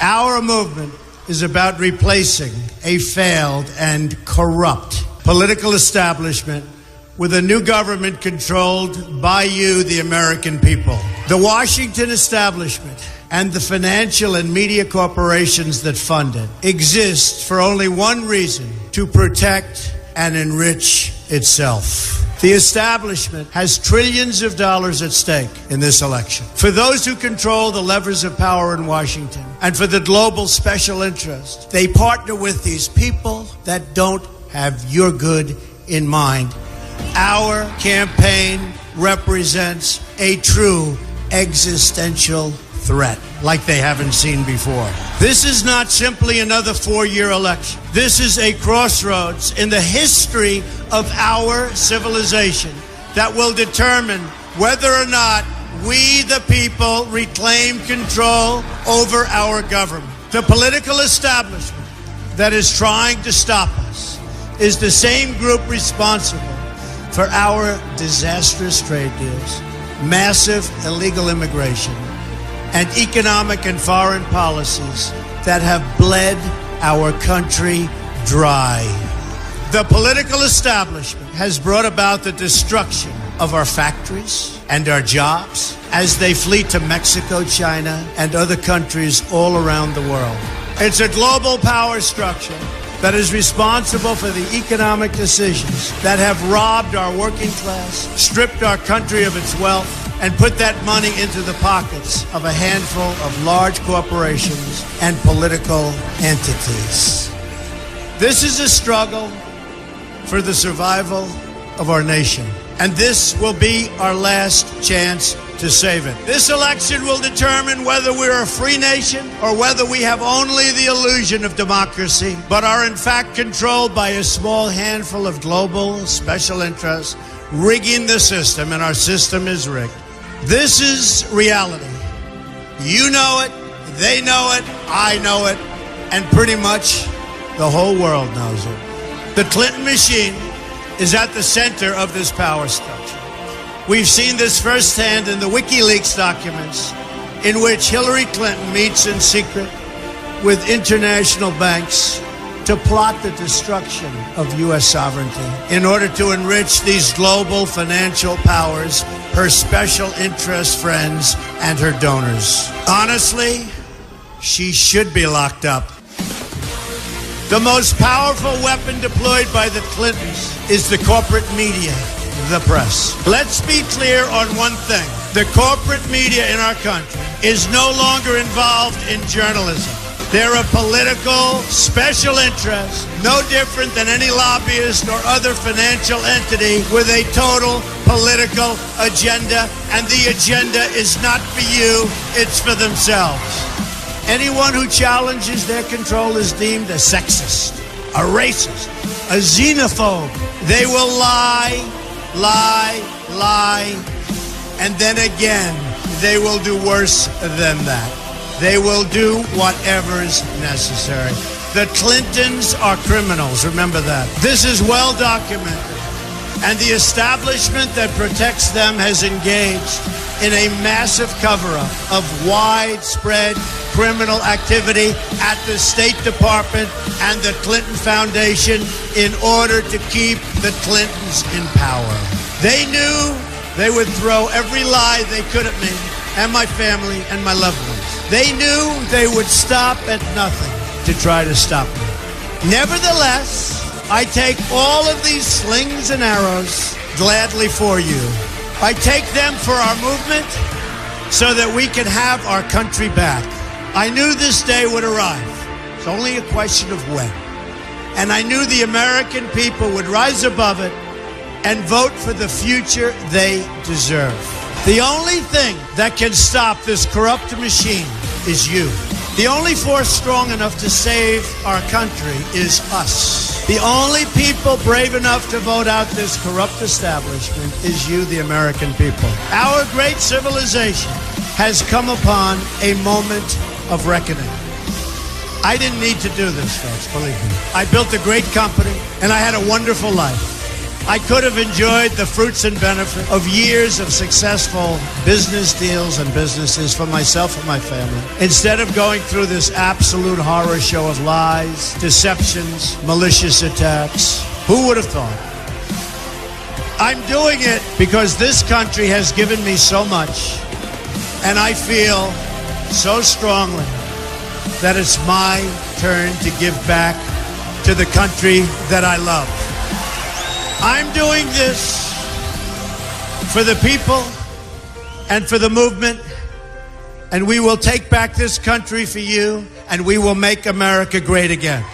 Our movement is about replacing a failed and corrupt political establishment with a new government controlled by you, the American people. The Washington establishment and the financial and media corporations that fund it exist for only one reason: to protect and enrich itself. The establishment has trillions of dollars at stake in this election. For those who control the levers of power in Washington and for the global special interest, they partner with these people that don't have your good in mind. Our campaign represents a true existential threat like they haven't seen before. This is not simply another 4-year election. This is a crossroads in the history of our civilization that will determine whether or not we, the people, reclaim control over our government. The political establishment that is trying to stop us is the same group responsible for our disastrous trade deals, massive illegal immigration, and economic and foreign policies that have bled our country dry. The political establishment has brought about the destruction of our factories and our jobs as they flee to Mexico, China, and other countries all around the world. It's a global power structure that is responsible for the economic decisions that have robbed our working class, stripped our country of its wealth, and put that money into the pockets of a handful of large corporations and political entities. This is a struggle for the survival of our nation, and this will be our last chance to save it. This election will determine whether we're a free nation or whether we have only the illusion of democracy, but are in fact controlled by a small handful of global special interests rigging the system, and our system is rigged. This is reality. You know it, they know it, I know it, and pretty much the whole world knows it. The Clinton machine is at the center of this power structure. We've seen this firsthand in the WikiLeaks documents, in which Hillary Clinton meets in secret with international banks to plot the destruction of U.S. sovereignty in order to enrich these global financial powers, her special interest friends, and her donors. Honestly, she should be locked up. The most powerful weapon deployed by the Clintons is the corporate media, the press. Let's be clear on one thing. The corporate media in our country is no longer involved in journalism. They're a political special interest, no different than any lobbyist or other financial entity with a total political agenda, and the agenda is not for you, it's for themselves. Anyone who challenges their control is deemed a sexist, a racist, a xenophobe. They will lie, and then again, they will do worse than that. They will do whatever is necessary. The Clintons are criminals, remember that. This is well documented, and the establishment that protects them has engaged in a massive cover-up of widespread criminal activity at the State Department and the Clinton Foundation in order to keep the Clintons in power. They knew they would throw every lie they could at me and my family and my loved ones. They knew they would stop at nothing to try to stop me. Nevertheless, I take all of these slings and arrows gladly for you. I take them for our movement so that we can have our country back. I knew this day would arrive. It's only a question of when. And I knew the American people would rise above it and vote for the future they deserve. The only thing that can stop this corrupt machine is you. The only force strong enough to save our country is us. The only people brave enough to vote out this corrupt establishment is you, the American people. Our great civilization has come upon a moment of reckoning. I didn't need to do this, folks, believe me. I built a great company, and I had a wonderful life. I could have enjoyed the fruits and benefit of years of successful business deals and businesses for myself and my family. Instead of going through this absolute horror show of lies, deceptions, malicious attacks, who would have thought? I'm doing it because this country has given me so much, and I feel so strongly that it's my turn to give back to the country that I love. I'm doing this for the people and for the movement, and we will take back this country for you, and we will make America great again.